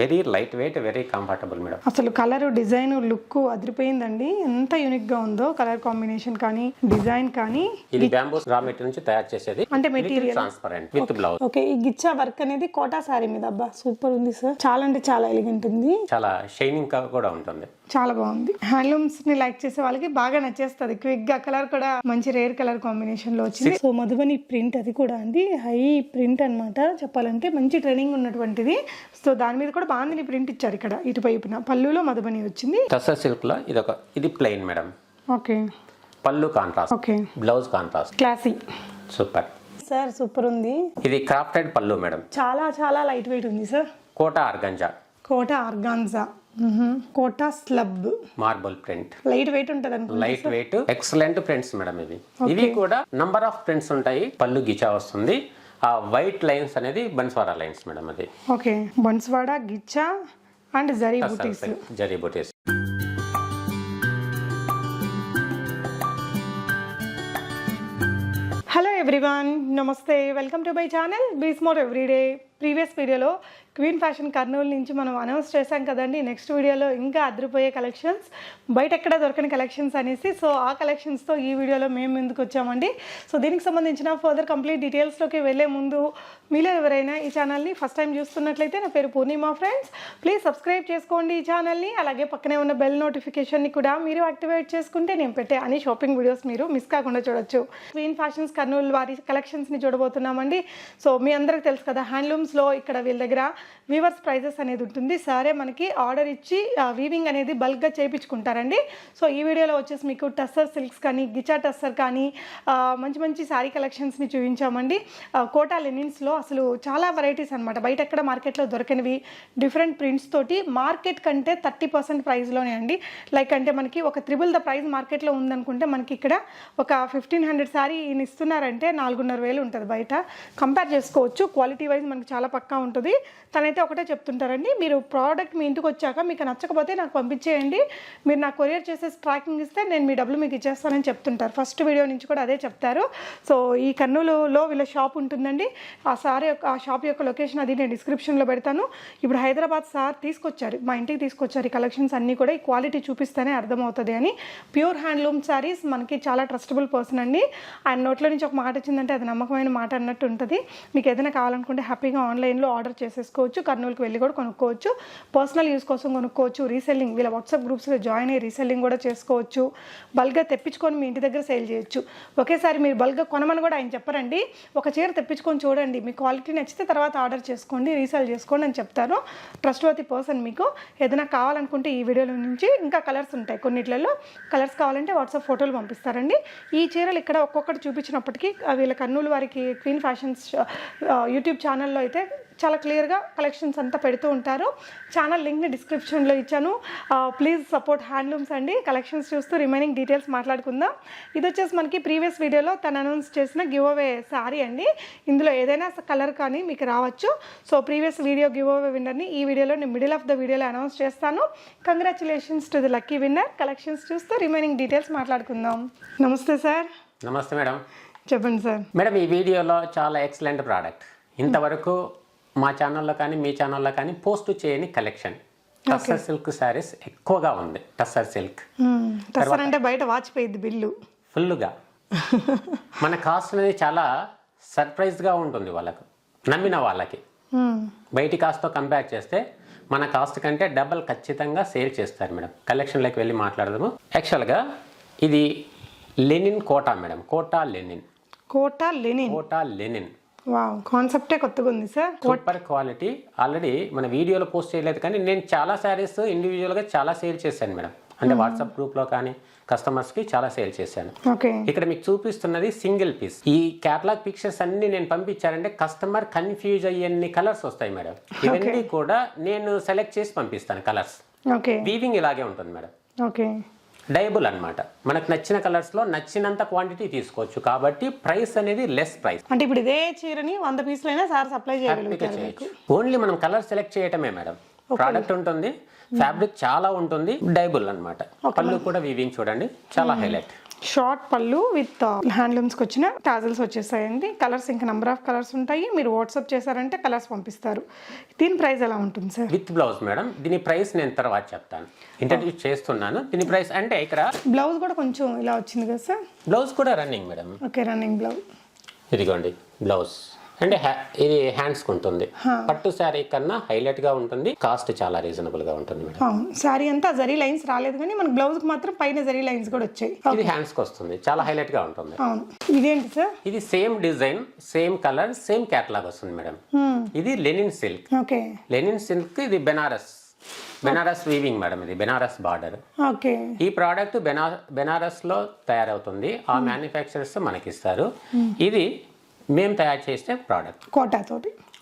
Very light weight, very comfortable madam. అసలు colour, design, look అదిరిపోయిందండి. ఎంత యూనిక్ గా ఉందో కలర్ కాంబినేషన్ కానీ, డిజైన్ కానీ. ఇది బ్యాంబూ రా మెటీరియల్ నుంచి తయారు చేసేది, అంటే material transparent with blouse. Okay, ఈ గిచ్చా వర్క్ అనేది కోటా సారీ మీద అబ్బా సూపర్ ఉంది సార్. చాలా అంటే చాలా ఎలిగెంట్ ఉంది, చాలా షైనింగ్ కూడా ఉంటుంది. చాలా బాగుంది. హ్యాండ్లూమ్స్ ని లైక్ చేసే వాళ్ళకి బాగా నచ్చేస్తుంది. క్విక్ గా కలర్ కూడా మంచి రేర్ కలర్ కాంబినేషన్ లో వచ్చింది. సో మధుబని ప్రింట్ అది కూడా అండి, హై ప్రింట్ అన్నమాట. చెప్పాలంటే మంచి ట్రైనింగ్ ఉన్నటువంటిది. సో దాని మీద కూడా బాగుంది ప్రింట్ ఇచ్చారు. ఇక్కడ ఇటువైపున పళ్ళులో మధుబని వచ్చింది. టస్సర్ సిల్క్ లో ఇది plain madam. Okay, pallu contrast, okay, blouse contrast, classy, super sir super ఉంది. ఇది క్రాఫ్టెడ్ పళ్ళు మేడం. చాలా చాలా లైట్ వెయిట్ ఉంది sir. Kota organza, Kota organza, Kota slub, marble print. Light weight ఉంటది అనుకో. Light weight, excellent prints madam. ఇవి కూడా నంబర్ ఆఫ్ ప్రింట్స్ ఉంటాయి. పళ్ళు గిచా వస్తుంది. ఆ వైట్ లైన్స్ అనేది బన్స్వారా లైన్స్ మేడం. అది okay, Banswada, gicha and zari butis. Zari butis. Hello everyone, namaste, welcome to my channel Be Smart Everyday. Previous వీడియోలో క్వీన్ ఫ్యాషన్ కర్నూలు నుంచి మనం అనౌన్స్ చేశాం కదండి. నెక్స్ట్ వీడియోలో ఇంకా అదిరిపోయే కలెక్షన్స్, బయట ఎక్కడ దొరకని కలెక్షన్స్ అనేసి. సో ఆ కలెక్షన్స్తో ఈ వీడియోలో మేము ముందుకు వచ్చామండి. సో దీనికి సంబంధించిన ఫర్దర్ కంప్లీట్ డీటెయిల్స్లోకి వెళ్ళే ముందు మీలో ఎవరైనా ఈ ఛానల్ని ఫస్ట్ టైం చూస్తున్నట్లయితే, నా పేరు పూర్ణిమ ఫ్రెండ్స్, ప్లీజ్ సబ్స్క్రైబ్ చేసుకోండి ఈ ఛానల్ని. అలాగే పక్కనే ఉన్న బెల్ నోటిఫికేషన్ని కూడా మీరు యాక్టివేట్ చేసుకుంటే నేను పెట్టే అన్ని షాపింగ్ వీడియోస్ మీరు మిస్ కాకుండా చూడొచ్చు. క్వీన్ ఫ్యాషన్స్ కర్నూలు వారి కలెక్షన్స్ని చూడబోతున్నామండి. సో మీ అందరికి తెలుసు కదా, హ్యాండ్లూమ్స్లో ఇక్కడ వీళ్ళ దగ్గర వీవర్స్ ప్రైజెస్ అనేది ఉంటుంది. సరే మనకి ఆర్డర్ ఇచ్చి వీవింగ్ అనేది బల్క్గా చేయించుకుంటారండి. సో ఈ వీడియోలో వచ్చేసి మీకు టస్సర్ సిల్క్స్ కానీ, గిచా టస్సర్ కానీ మంచి మంచి శారీ కలెక్షన్స్ని చూపించామండి. కోటా లెనిన్స్లో అసలు చాలా వెరైటీస్ అనమాట. బయట ఎక్కడ మార్కెట్లో దొరకనివి డిఫరెంట్ ప్రింట్స్ తోటి మార్కెట్ కంటే 30% ప్రైస్లోనే అండి. లైక్ అంటే మనకి ఒక త్రిబుల్ ద ప్రైస్ మార్కెట్లో ఉందనుకుంటే, మనకి ఇక్కడ ఒక 1500 శారీ ఇస్తున్నారంటే 4500 ఉంటుంది. బయట కంపేర్ చేసుకోవచ్చు. క్వాలిటీ వైజ్ మనకి చాలా పక్కా ఉంటుంది. తనైతే ఒకటే చెప్తుంటారండి, మీరు ప్రోడక్ట్ మీ ఇంటికి వచ్చాక మీకు నచ్చకపోతే నాకు పంపించేయండి, మీరు నాకు కొరియర్ చేసే ట్రాకింగ్ ఇస్తే నేను మీ డబ్బులు మీకు ఇచ్చేస్తానని చెప్తుంటారు. ఫస్ట్ వీడియో నుంచి కూడా అదే చెప్తారు. సో ఈ కర్నూలులో వీళ్ళ షాప్ ఉంటుందండి. ఆ షాప్ యొక్క లొకేషన్ అది నేను డిస్క్రిప్షన్లో పెడతాను. ఇప్పుడు హైదరాబాద్ సార్ తీసుకొచ్చారు, మా ఇంటికి తీసుకొచ్చారు. ఈ కలెక్షన్స్ అన్నీ కూడా ఈ క్వాలిటీ చూపిస్తేనే అర్థమవుతుంది అని. ప్యూర్ హ్యాండ్లూమ్ శారీస్, మనకి చాలా ట్రస్టబుల్ పర్సన్ అండి. ఆయన నోట్లో నుంచి ఒక మాట వచ్చిందంటే అది నమ్మకమైన మాట అన్నట్టు ఉంటుంది. మీకు ఏదైనా కావాలనుకుంటే హ్యాపీగా ఆన్లైన్లో ఆర్డర్ చేసేసుకోవచ్చు. కర్నూలుకి వెళ్ళి కూడా కొనుక్కోవచ్చు. పర్సనల్ యూస్ కోసం కొనుక్కోవచ్చు. రీసెల్లింగ్, వీళ్ళ వాట్సాప్ గ్రూప్స్లో జాయిన్ అయ్యి రీసెల్లింగ్ కూడా చేసుకోవచ్చు. బల్క్గా తెప్పించుకొని మీ ఇంటి దగ్గర సేల్ చేయొచ్చు. ఒకేసారి మీరు బల్క్గా కొనమని కూడా ఆయన చెప్పరండి. ఒక చీర తెప్పించుకొని చూడండి, మీ క్వాలిటీ నచ్చితే తర్వాత ఆర్డర్ చేసుకోండి, రీసేల్ చేసుకోండి అని చెప్తారు. ట్రస్ట్వర్తీ పర్సన్. మీకు ఏదైనా కావాలనుకుంటే ఈ వీడియోలో నుంచి ఇంకా కలర్స్ ఉంటాయి. కొన్నిట్లలో కలర్స్ కావాలంటే వాట్సాప్ ఫోటోలు పంపిస్తారండి. ఈ చీరలు ఇక్కడ ఒక్కొక్కటి చూపించినప్పటికీ వీళ్ళ కర్నూలు వారికి క్వీన్ ఫ్యాషన్స్ యూట్యూబ్ ఛానల్లో అయితే చాలా క్లియర్గా కలెక్షన్స్ అంతా పెడుతూ ఉంటారు. ఛానల్ లింక్ని డిస్క్రిప్షన్లో ఇచ్చాను. ప్లీజ్ సపోర్ట్ హ్యాండ్లూమ్స్ అండి. కలెక్షన్స్ చూస్తూ రిమైనింగ్ డీటెయిల్స్ మాట్లాడుకుందాం. ఇది వచ్చేసి మనకి ప్రీవియస్ వీడియోలో తను అనౌన్స్ చేసిన గివ్ అవే శారీ అండి. ఇందులో ఏదైనా కలర్ కానీ మీకు రావచ్చు. So previous video giveaway విన్నర్ని ఈ వీడియోలో నేను మిడిల్ ఆఫ్ ద వీడియోలో అనౌన్స్ చేస్తాను. Congratulations to the lucky winner. Collections చూస్తూ రిమైనింగ్ డీటెయిల్స్ మాట్లాడుకుందాం. నమస్తే సార్. నమస్తే మేడం. చెప్పండి సార్. మేడం, ఈ వీడియోలో చాలా ఎక్సలెంట్ ప్రోడక్ట్. ఇంతవరకు మా ఛానల్లో కానీ మీ ఛానల్లో కానీ పోస్ట్ చేయని కలెక్షన్. టస్సర్ సిల్క్ శారీస్ ఎక్కువగా ఉంది. టస్సర్ సిల్క్ అంటే బయట వాచిపోయింది బిల్లు ఫుల్గా. మన కాస్ట్ అనేది చాలా సర్ప్రైజ్గా ఉంటుంది వాళ్ళకు, నమ్మిన వాళ్ళకి. బయటి కాస్ట్తో కంపేర్ చేస్తే మన కాస్ట్ కంటే డబల్ ఖచ్చితంగా సేల్ చేస్తారు మేడం. కలెక్షన్లోకి వెళ్ళి మాట్లాడదాము. యాక్చువల్గా ఇది linen Kota madam. Kota linen. Kota linen. Kota linen. Wow, కాన్సెప్టే కొత్తగా ఉంది సార్. Super quality. ఆల్రెడీ మన వీడియోలో పోస్ట్ చేయలేదు కానీ నేను చాలా శారీస్ ఇండివిజువల్గా చాలా సేల్ చేశాను మేడం. అంటే వాట్సాప్ గ్రూప్లో కానీ కస్టమర్స్కి చాలా సేల్ చేశాను. ఇక్కడ మీకు చూపిస్తున్నది సింగిల్ పీస్. ఈ క్యాటలాగ్ పిక్చర్స్ అన్ని నేను పంపించానంటే కస్టమర్ కన్ఫ్యూజ్ అయ్యే కలర్స్ వస్తాయి మేడం. ఇవన్నీ కూడా నేను సెలెక్ట్ చేసి పంపిస్తాను కలర్స్. వీవింగ్ ఇలాగే ఉంటుంది మేడం. డైబుల్ అన్నమాట. మనకు నచ్చిన కలర్స్ లో నచ్చినంత క్వాంటిటీ తీసుకోవచ్చు. కాబట్టి ప్రైస్ అనేది లెస్ ప్రైస్. అంటే ఇప్పుడు ఇదే చీరని 100 పీసులైనా సార్ సప్లై చేయగలుగుతారు. ఓన్లీ మనం కలర్ సెలెక్ట్ చేయటమే మేడం. ప్రోడక్ట్ ఉంటుంది, ఫ్యాబ్రిక్ చాలా ఉంటుంది, డైబుల్ అన్నమాట. పళ్ళు కూడా వీవింగ్ చూడండి, చాలా హైలైట్. షార్ట్ పళ్ళు విత్ హ్యాండ్లూమ్స్కి వచ్చిన టాజల్స్ వచ్చేసాయండి. కలర్స్ ఇంకా నెంబర్ ఆఫ్ కలర్స్ ఉంటాయి. మీరు వాట్సాప్ చేశారంటే కలర్స్ పంపిస్తారు. దీని ప్రైస్ ఎలా ఉంటుంది సార్? With blouse madam. దీని ప్రైస్ నేను తర్వాత చెప్తాను, ఇంట్రడ్యూస్ చేస్తున్నాను. దీని ప్రైస్ అంటే ఇక్కడ బ్లౌజ్ కూడా కొంచెం ఇలా వచ్చింది కదా సార్? బ్లౌజ్ కూడా running madam. Okay, running blouse. ఇదిగోండి బ్లౌజ్ అంటే ఇది హ్యాండ్స్కి ఉంటుంది. పట్టు శారీ కన్నా హైలైట్ గా ఉంటుంది. కాస్ట్ చాలా రీజనబుల్ గా ఉంటుంది మేడం. అవును, శారీ అంతా జరీ లైన్స్ రాలేదు కానీ మన బ్లౌజ్ కి మాత్రం పైన జరీ లైన్స్ కూడా వచ్చాయి. ఇది హ్యాండ్స్ కి వస్తుంది, చాలా హైలైట్ గా ఉంటుంది. అవును. ఇదేంటి సార్? ఇది same design, same colour, same catalogue వస్తుంది మేడం. ఇది Lenin silk. Okay, Lenin silk. ఇది బెనారస్ వీవింగ్ మేడం. ఇది బెనారస్ బార్డర్. ఓకే. ఈ ప్రోడక్ట్ బెనారస్ లో తయారవుతుంది. ఆ మ్యానుఫ్యాక్చరర్స్ మనకి ఇస్తారు. ఇది మేము తయారు చేసే ప్రోడక్ట్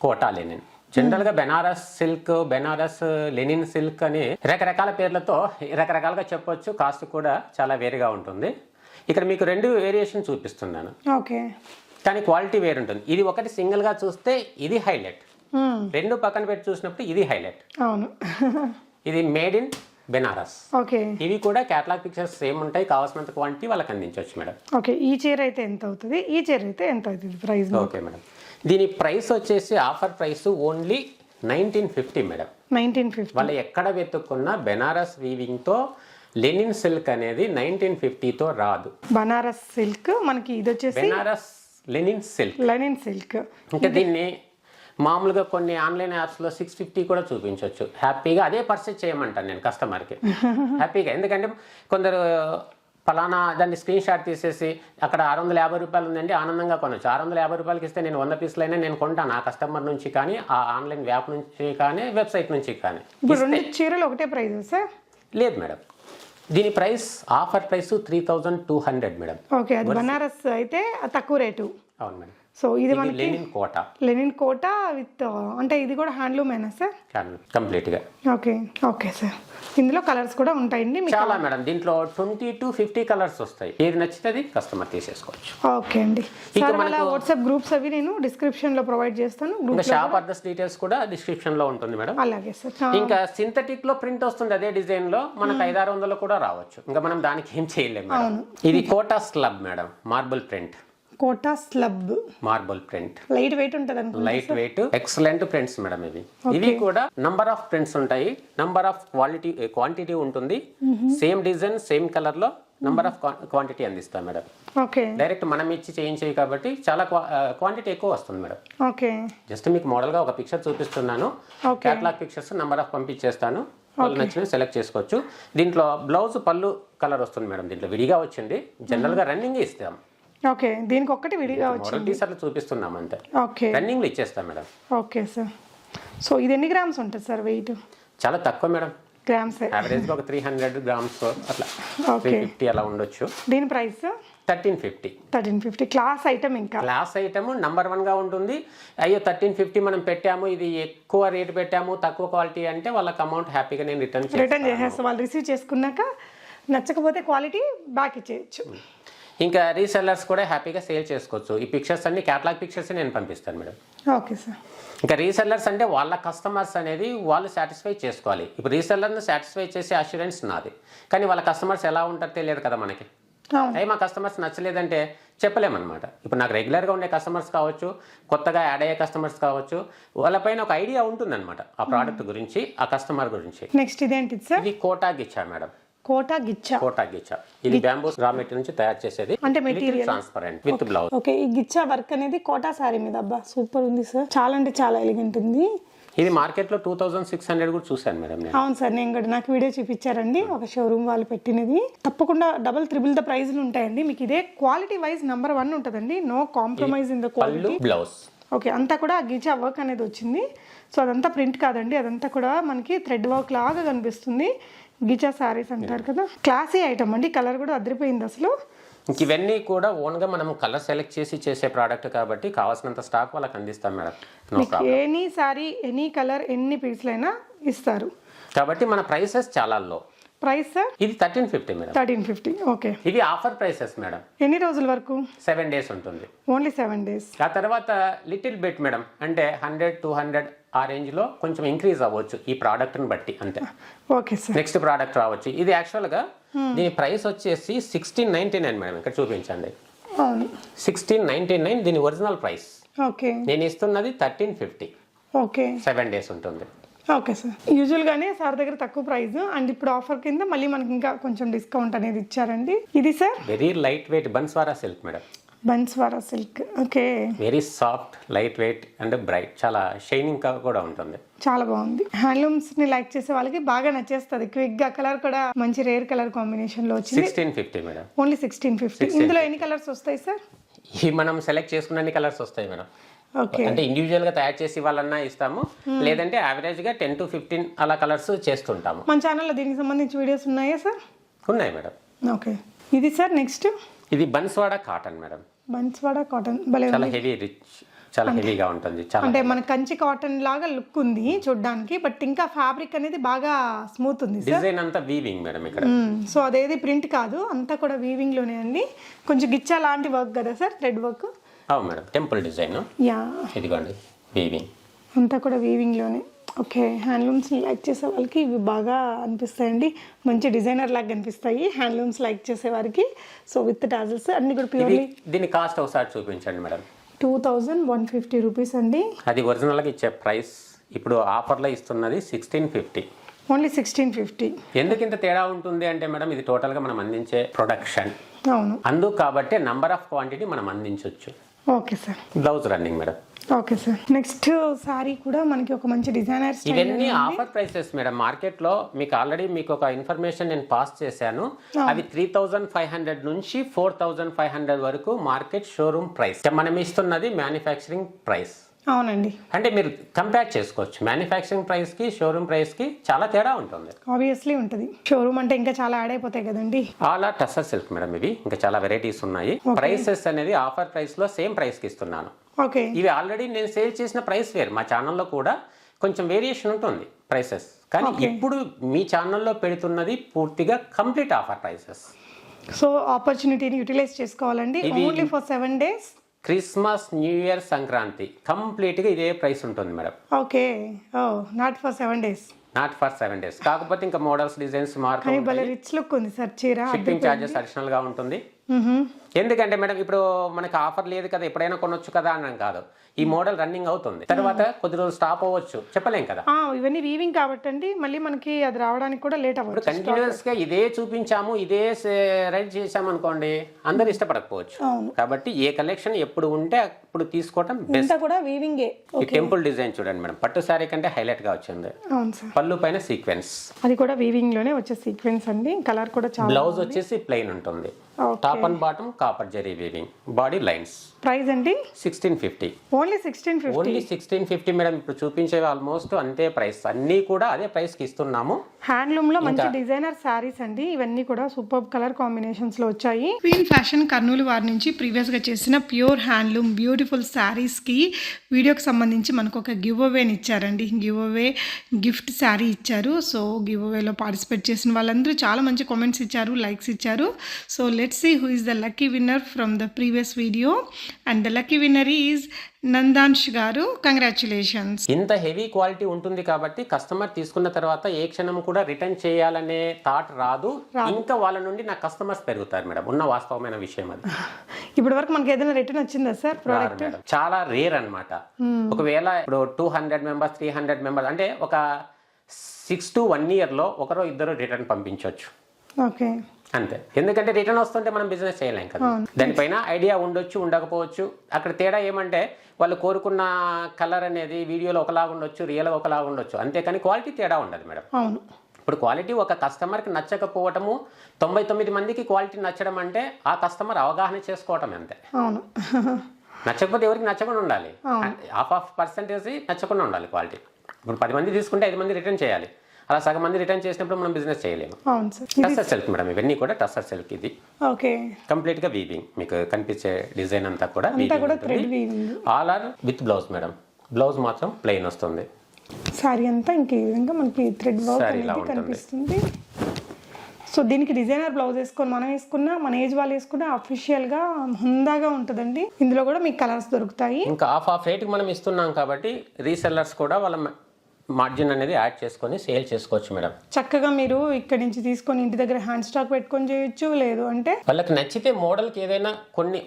కోటా లెనిన్. జనరల్ గా Banaras silk, Banaras linen silk అని రకరకాల పేర్లతో రకరకాలుగా చెప్పొచ్చు. కాస్ట్ కూడా చాలా వేరుగా ఉంటుంది. ఇక్కడ మీకు 2 వేరియేషన్ చూపిస్తున్నాను. ఓకే, కానీ క్వాలిటీ వేరు ఉంటుంది. ఇది ఒకటి సింగిల్ గా చూస్తే ఇది హైలైట్, 2 పక్కన పెట్టి చూసినప్పుడు ఇది హైలైట్. అవును. ఇది మేడ్ ఇన్ బెనారస్. ఓకే. ఇవి కూడా క్యాటలాగ్ పిక్చర్స్ సేమ్ ఉంటాయి. కావాల్సినంత క్వాంటిటీ వాళ్ళకి అందించవచ్చు మేడం. ఓకే. ఈ చీర అయితే ఎంత అవుతుంది? ఈ చీర అయితే ఎంత అవుతుంది ప్రైస్? Okay madam. దీని ప్రైస్ వచ్చేసి ఆఫర్ ప్రైస్ ఓన్లీ 1950 మేడం. 1950. వాళ్ళు ఎక్కడ వెతుక్కున్న బెనారస్ వీవింగ్ తో లెనిన్ సిల్క్ అనేది 1950తో రాదు. బనారస్ సిల్క్ మనకి ఇది వచ్చేసి బెనారస్ లెనిన్ సిల్క్. ఇంకా దీన్ని మామూలుగా కొన్ని ఆన్లైన్ యాప్స్లో 650 కూడా చూపించవచ్చు. హ్యాపీగా అదే పర్చేజ్ చేయమంటాను నేను కస్టమర్కి హ్యాపీగా. ఎందుకంటే కొందరు ఫలానా దాన్ని స్క్రీన్ షాట్ తీసేసి అక్కడ 650 రూపాయలు ఉందండి ఆనందంగా కొనవచ్చు. 650 రూపాయలకి ఇస్తే నేను 100 పీసులైనా నేను కొంటాను, ఆ కస్టమర్ నుంచి కానీ, ఆ ఆన్లైన్ యాప్ నుంచి కానీ, వెబ్సైట్ నుంచి కానీ. ఇప్పుడు 2 చీరలు ఒకటే ప్రైస్ సార్? లేదు మేడం. దీని price offer price 3200 madam. Okay, అది బనారస్ అయితే తక్కువ రేటు. అవును మేడం. సో ఇది మనకి లెనిన్ కోట విత్ అంటే ఇది కూడా హ్యాండ్లూమేనా సార్? కంప్లీట్ గా. Okay, okay sir. ఇందులో కలర్స్ కూడా ఉంటాయండి చాలా మేడం. దీంట్లో 20 to 50 కలర్స్ వస్తాయి. ఏది నచ్చితే కస్టమర్ తీసేసుకోవచ్చు. ఓకే అండి. వాట్సాప్ గ్రూప్స్ అవి నేను డిస్క్రిప్షన్ లో ప్రొవైడ్ చేస్తాను. షాప్ అడ్రస్ డీటెయిల్స్ కూడా డిస్క్రిప్షన్ లో ఉంటుంది మేడం. అలాగే సార్. ఇంకా సింథటిక్ లో ప్రింట్ వస్తుంది అదే డిజైన్ లో, మనకు 500-600 కూడా రావచ్చు. ఇంకా మనం దానికి ఏం చేయలేము మేడం. ఇది Kota slub madam, marble print. Kota slub marble print. Light weight ఉంటుంది అనుకుంటా. Light weight excellent prints madam ఇవి. ఇవి కూడా నంబర్ ఆఫ్ ప్రింట్స్ ఉంటాయి, నంబర్ ఆఫ్ క్వాంటిటీ ఉంటుంది. సేమ్ డిజైన్ సేమ్ కలర్ లో నంబర్ ఆఫ్ క్వాంటిటీ అందిస్తాం మేడం. ఓకే. డైరెక్ట్ మనం ఇచ్చి చేయించేవి కాబట్టి చాలా క్వాంటిటీ ఎక్కువ వస్తుంది మేడం. ఓకే. జస్ట్ మీకు మోడల్ గా ఒక పిక్చర్ చూపిస్తున్నాను. క్యాటలాగ్ పిక్చర్స్ నంబర్ ఆఫ్ పంపించేస్తాను. వాళ్ళు నచ్చిన సెలెక్ట్ చేసుకోవచ్చు. దీంట్లో బ్లౌజ్ పళ్ళు కలర్ వస్తుంది మేడం. దీంట్లో విడిగా వచ్చింది. జనరల్ గా రన్నింగ్ ఇస్తాం. ఓకే, దీనికి ఒక్కటి విడిగా వచ్చింది. టీషర్ట్లు చూపిస్తున్నాం అంతే. ఓకే, రన్నింగ్ లో ఇచ్చేస్తాం మేడం. Okay sir. సో ఇది ఎన్ని గ్రామ్స్ ఉంటుంది సార్ వెయిట్? చాలా తక్కువ మేడం. గ్రామ్స్ యావరేజ్ గా ఒక 300 గ్రామ్స్ అట్లా, 350 అలా ఉండొచ్చు. దీని ప్రైస్ 1350. Class item. ఇంకా క్లాస్ ఐటమ్ నంబర్ 1 గా ఉంటుంది. అయ్యో 1350 మనం పెట్టాము, ఇది ఎక్కువ రేట్ పెట్టాము, తక్కువ క్వాలిటీ అంటే వాళ్ళకి అమౌంట్ హ్యాపీగా నేను రిటర్న్ చేసేస్తాను. వాళ్ళు రిసీవ్ చేసుకున్నాక నచ్చకపోతే క్వాలిటీ బ్యాక్ ఇచ్చేయచ్చు. ఇంకా రీసెల్లర్స్ కూడా హ్యాపీగా సేల్ చేసుకోవచ్చు. ఈ పిక్చర్స్ అన్ని క్యాటలాగ్ పిక్చర్స్ నేను పంపిస్తాను మేడం. Okay sir. ఇంకా రీసెల్లర్స్ అంటే వాళ్ళ కస్టమర్స్ అనేది వాళ్ళు సాటిస్ఫై చేసుకోవాలి. ఇప్పుడు రీసెల్లర్ని సాటిస్ఫై చేసే అష్యూరెన్స్ నాది, కానీ వాళ్ళ కస్టమర్స్ ఎలా ఉంటారో తెలియదు కదా మనకి. అయ్యి మా కస్టమర్స్ నచ్చలేదంటే చెప్పలేమన్నమాట. ఇప్పుడు నాకు రెగ్యులర్గా ఉండే కస్టమర్స్ కావచ్చు, కొత్తగా యాడ్ అయ్యే కస్టమర్స్ కావచ్చు, వాళ్ళపైన ఒక ఐడియా ఉంటుందన్నమాట ఆ ప్రోడక్ట్ గురించి, ఆ కస్టమర్ గురించి. నెక్స్ట్ ఇదేంటి సార్? ఇది కోటా గిచ్చా మేడం. కోటా గిచ్చా. ఇది బ్యాంబూస్ రా మెటీరియల్ నుంచి తయారు చేసేది. అంటే material transparent with blouse. Okay, ఈ గిచ్చా వర్క్ అనేది కోటా సారీ మీద అబ్బా సూపర్ ఉంది సార్. చాలా అంటే చాలా ఎలిగెంట్ ఉంది. ఇది మార్కెట్ లో 2600 కూడా చూసాను మేడం నేను. అవును సార్, నేను కూడా నాకు వీడియో చూపించారండి ఒక షోరూమ్ వాళ్ళు పెట్టినది. తప్పకుండా డబుల్ త్రిబుల్ ద ప్రైస్లు ఉంటాయండి మీకు. ఇదే క్వాలిటీ వైజ్ నంబర్ 1 ఉంటుందండి. No compromise in the quality. Blouse okay, అంతా కూడా గిచ్చా వర్క్ అనేది వచ్చింది. సో అదంతా ప్రింట్ కాదండి, అదంతా కూడా మనకి థ్రెడ్ వర్క్ లాగా కనిపిస్తుంది. గిచ్చా సారీస్ అంటారు కదా, క్లాసీ ఐటమ్ అండి. కలర్ కూడా అదిరిపోయింది అసలు. ఇవన్నీ కూడా ఓన్గా మనం కలర్ సెలెక్ట్ చేసి చేసే ప్రోడక్ట్ కాబట్టి కావాల్సినంత స్టాక్ వాళ్ళకి అందిస్తాం madam. Any sorry any colour ఎన్ని పీస్లైనా ఇస్తారు కాబట్టి మన ప్రైసెస్ చాలా లో. ప్రైస్ సార్ ఇది 1350 మేడం. 1350. ఓకే. ఇవి ఆఫర్ ప్రైసెస్ మేడం. ఎన్ని రోజుల వరకు? 7 days ఉంటుంది. Only 7 days. ఆ తర్వాత లిటిల్ బిట్ మేడం, అంటే 100-200 ఆ రేంజ్లో కొంచెం ఇంక్రీజ్ అవ్వచ్చు ఈ ప్రోడక్ట్ని బట్టి అంతే. Okay sir. నెక్స్ట్ ప్రోడక్ట్ రావచ్చు. ఇది యాక్చువల్గా దీని ప్రైస్ వచ్చేసి 1699 మేడం. ఇక్కడ చూపించండి. 1699 దీని ఒరిజినల్ ప్రైస్. ఓకే. నేను ఇస్తున్నది 1350. ఓకే. 7 days ఉంటుంది. Okay sir. యూజువల్గానే సార్ దగ్గర తక్కువ ప్రైస్, అండ్ ఇప్పుడు ఆఫర్ కింద మళ్ళీ మనకి ఇంకా కొంచెం డిస్కౌంట్ అనేది ఇచ్చారండి. ఇది sir very light wait Banswara silk madam. Banswara silk. Okay. Very soft, light weight and bright, చాలా షైనింగ్ కూడా ఉంటుంది. చాలా బాగుంది. హ్యాండ్లూమ్స్ ని లైక్ చేసే వాళ్ళకి బాగా నచ్చేస్తుంది. క్విక్ గా కలర్ కూడా మంచి రేర్ కలర్ కాంబినేషన్ లో వచ్చింది. 1650 మేడం. ఓన్లీ 1650. ఇందులో ఎన్ని కలర్స్ వస్తాయి సార్? ఈ మనం సెలెక్ట్ చేసుకున్న అన్ని కలర్స్ వస్తాయి మేడం. ఓకే. అంటే ఇండివిజువల్ గా తయారు చేసి వాళ్ళన్నా ఇస్తాము, లేదంటే యావరేజ్ గా 10 to 15 అలా కలర్స్ చేస్తుంటాము. మన ఛానల్లో దీనికి సంబంధించి వీడియోస్ ఉన్నాయా సార్? ఉన్నాయి మేడం. ఓకే. ఇది సార్ నెక్స్ట్. ఇది బన్స్వాడా కాటన్ మేడం. బన్స్వాడా కాటన్ భలే చాలా హెవీ, రిచ్, చాలా హెవీగా ఉంటుంది. చాలా అంటే మన కంచి కాటన్ లాగా లుక్ ఉంది చూడడానికి, బట్ ఇంకా ఫ్యాబ్రిక్ అనేది బాగా స్మూత్ ఉంది సార్. డిజైన్ అంతా వీవింగ్ మేడం ఇక్కడ. సో అదేది ప్రింట్ కాదు, అంతా కూడా వీవింగ్ లోనే అండి. కొంచెం గిచ్చా లాంటి వర్క్ కదా సార్, థ్రెడ్ వర్క్. అవును మేడం, టెంపుల్ డిజైన్. యా, ఇదిగోండి వీవింగ్ అంతా కూడా వీవింగ్ లోనే. ఓకే. హ్యాండ్లూమ్స్ లైక్ చేసే వాళ్ళకి ఇవి బాగా అనిపిస్తాయండి, మంచి డిజైనర్ లాగా కనిపిస్తాయి హ్యాండ్లూమ్స్ లైక్ చేసే వారికి. సో విత్ టాజల్స్ అన్ని కూడా ప్యూర్లీ. దీని కాస్ట్ ఒకసారి చూపించండి మేడం. 2150 రూపీస్ అండి. అది ఒరిజినల్గా ఇచ్చే ప్రైస్. ఇప్పుడు ఆఫర్లో ఇస్తున్నది 1650. ఓన్లీ 1650. ఎందుకు ఇంత తేడా ఉంటుంది అంటే మేడం, ఇది టోటల్గా మనం అందించే ప్రొడక్షన్. అవును. అందుకు కాబట్టి నంబర్ ఆఫ్ క్వాంటిటీ మనం అందించవచ్చు. Okay sir. Blouse running madam. Okay sir. Next sorry కూడా మనకి ఒక మంచి డిజైనర్. ఇవన్నీ ఆఫర్ ప్రైసెస్ మేడం. మార్కెట్ లో మీకు ఆల్రెడీ మీకు ఒక ఇన్ఫర్మేషన్ నేను పాస్ చేశాను. అవి 3500 నుంచి 4500 వరకు మార్కెట్ షోరూమ్ ప్రైస్. మనం ఇస్తున్నది మ్యానుఫ్యాక్చరింగ్ ప్రైస్. అవునండి. అంటే మీరు కంపేర్ చేసుకోవచ్చు. మ్యానుఫ్యాక్చరింగ్ ప్రైస్ కి షోరూమ్ ప్రైస్ కి చాలా తేడా ఉంటుంది. ఆబ్వియస్లీ ఉంటుంది. షోరూమ్ అంటే ఇంకా చాలా యాడ్ అయిపోతాయి కదండి. All are tussar silk madam. ఇవి ఇంకా చాలా వెరైటీస్ ఉన్నాయి. ప్రైసెస్ అనేది ఆఫర్ ప్రైస్ లో సేమ్ ప్రైస్ కి ఇస్తున్నాను. ఓకే. ఇవి ఆల్రెడీ నేను సేల్ చేసిన ప్రైస్ వేరు. మా ఛానల్లో కూడా కొంచెం వేరియేషన్ ఉంటుంది ప్రైసెస్, కానీ ఇప్పుడు మీ ఛానల్లో పెడుతున్నది పూర్తిగా కంప్లీట్ ఆఫర్ ప్రైసెస్. సో ఆపర్చునిటీని యూటిలైజ్ చేసుకోవాలండి. Only for 7 days. Christmas, new year, Sankranti కంప్లీట్గా ఇదే ప్రైస్ ఉంటుంది madam. Okay. Oh, not for 7 days. Not for 7 days. కాకపోతే ఇంకా మోడల్స్, డిజైన్స్ మార్పు, భలే రిచ్ లుక్ ఉంది సార్ చీర. షిప్పింగ్ ఛార్జెస్ అడిషనల్ గా ఉంటుంది. ఎందుకంటే మేడం ఇప్పుడు మనకి ఆఫర్ లేదు కదా, ఎప్పుడైనా కొనొచ్చు కదా అన్నాం కాదు. ఈ మోడల్ రన్నింగ్ అవుతుంది, తర్వాత కొద్ది రోజులు స్టాప్ అవ్వచ్చు, చెప్పలేం కదా. ఇవన్నీ వీవింగ్ కాబట్టి అండి, మళ్ళీ మనకి అది రావడానికి కూడా లేట్ అవ్వచ్చు. కంటిన్యూస్ గా ఇదే చూపించాము, ఇదే రైడ్ చేసాము అనుకోండి, అందరు ఇష్టపడకపోవచ్చు. కాబట్టి ఏ కలెక్షన్ ఎప్పుడు ఉంటే అప్పుడు తీసుకోవడం బెస్ట్. కూడా వీవింగే. ఈ టెంపుల్ డిజైన్ చూడండి మేడం, పట్టు సారీ కంటే హైలైట్ గా వచ్చింది. అవును సార్. పళ్ళు పైన సీక్వెన్స్, అది కూడా వీవింగ్ లోనే వచ్చే సీక్వెన్స్ అండి. కలర్ కూడా చాలా. బ్లౌజ్ వచ్చేసి ప్లెయిన్ ఉంటుంది. Top and bottom copper zari weaving, body lines. Price అండి 1650. ఓన్లీ 1650. Only 1650 madam. ఇప్పుడు చూపించేవి ఆల్మోస్ట్ అంతే ప్రైస్, అన్నీ కూడా అదే ప్రైస్ కి ఇస్తున్నాము. హ్యాండ్లూమ్ లో మంచి డిజైనర్ శారీస్ అండి. ఇవన్నీ కూడా సూపర్ కలర్ కాంబినేషన్స్ లో వచ్చాయి. క్వీన్ ఫ్యాషన్ కర్నూలు వారి నుంచి ప్రీవియస్ గా చేసిన ప్యూర్ హ్యాండ్లూమ్ బ్యూటిఫుల్ శారీస్ కి వీడియోకి సంబంధించి మనకు ఒక గివ్ అవేని ఇచ్చారండి. గివ్ అవే గిఫ్ట్ శారీ ఇచ్చారు. సో గివ్ అవేలో పార్టిసిపేట్ చేసిన వాళ్ళందరూ చాలా మంచి కామెంట్స్ ఇచ్చారు, లైక్స్ ఇచ్చారు. So let's see who is the lucky winner from the previous video. And the lucky winner is Nandansh garu. Congratulations. ఇంత హెవీ క్వాలిటీ ఉంటుంది కాబట్టి కస్టమర్ తీసుకున్న తర్వాత ఏ క్షణం కూడా రిటర్న్ చేయాలనే థాట్ రాదు. ఇంకా వాళ్ళ నుండి నా కస్టమర్స్ పెరుగుతారు మేడం, ఉన్న వాస్తవమైన విషయం అది. ఇప్పటి వరకు మనకి ఏదైనా రిటర్న్ వచ్చిందా సార్ ప్రోడక్ట్? చాలా రేర్ అన్నమాట. ఒకవేళ ఇప్పుడు 200 మెంబర్స్ 300 మెంబర్స్ అంటే ఒక 6 to 1 year లో ఒకరో ఇద్దరు రిటర్న్ పంపించవచ్చు. ఓకే, అంతే. ఎందుకంటే రిటర్న్ వస్తుంటే మనం బిజినెస్ చేయలేం కదా. దానిపైన ఐడియా ఉండొచ్చు, ఉండకపోవచ్చు. అక్కడ తేడా ఏమంటే వాళ్ళు కోరుకున్న కలర్ అనేది వీడియోలో ఒకలాగా ఉండొచ్చు, రియల్గా ఒకలాగా ఉండొచ్చు, అంతేకాని క్వాలిటీ తేడా ఉండదు మేడం. అవును. ఇప్పుడు క్వాలిటీ ఒక కస్టమర్కి నచ్చకపోవటము, 99 మందికి క్వాలిటీ నచ్చడం అంటే ఆ కస్టమర్ అవగాహన చేసుకోవటం అంతే. అవును. నచ్చకపోతే ఎవరికి నచ్చకుండా ఉండాలి. హాఫ్ పర్సెంటేజ్ నచ్చకుండా ఉండాలి క్వాలిటీ. ఇప్పుడు 10 మంది తీసుకుంటే 5 మంది రిటర్న్ చేయాలి. అలా సగం మంది రిటర్న్ చేసినప్పుడు మనం బిజినెస్ చేయలేము. టస్సర్ సిల్క్ మేడం, ఇవన్నీ కూడా టస్సర్ సిల్క్. ఇది ఓకే, కంప్లీట్ గా వీవింగ్. మీకు కనిపించే డిజైన్ అంతా కూడా all are with blouse madam. Blouse మాత్రం ప్లెయిన్ వస్తుంది. సారీ అంతా ఇంక ఈ విధంగా మనకి థ్రెడ్ వర్క్ అనేది కనిపిస్తుంది. సో దీనికి డిజైనర్ బ్లౌజ్ వేసుకొని మనం వేసుకున్నా, మన ఏజ్ వాళ్ళు వేసుకున్నా అఫీషియల్గా హుందాగా ఉంటుందండి. ఇందులో కూడా మీకు కలర్స్ దొరుకుతాయి. ఇంకా హాఫ్ రేట్కి మనం ఇస్తున్నాం కాబట్టి రీసెల్లర్స్ కూడా వాళ్ళ మార్జిన్ అనేది యాడ్ చేసుకొని సేల్ చేసుకోవచ్చు మేడం. చక్కగా మీరు ఇక్కడ నుంచి తీసుకొని ఇంటి దగ్గర హ్యాండ్ స్టాక్ పెట్టుకొని చేయొచ్చు. లేదు అంటే వాళ్ళకి నచ్చితే మోడల్కి ఏదైనా కొన్ని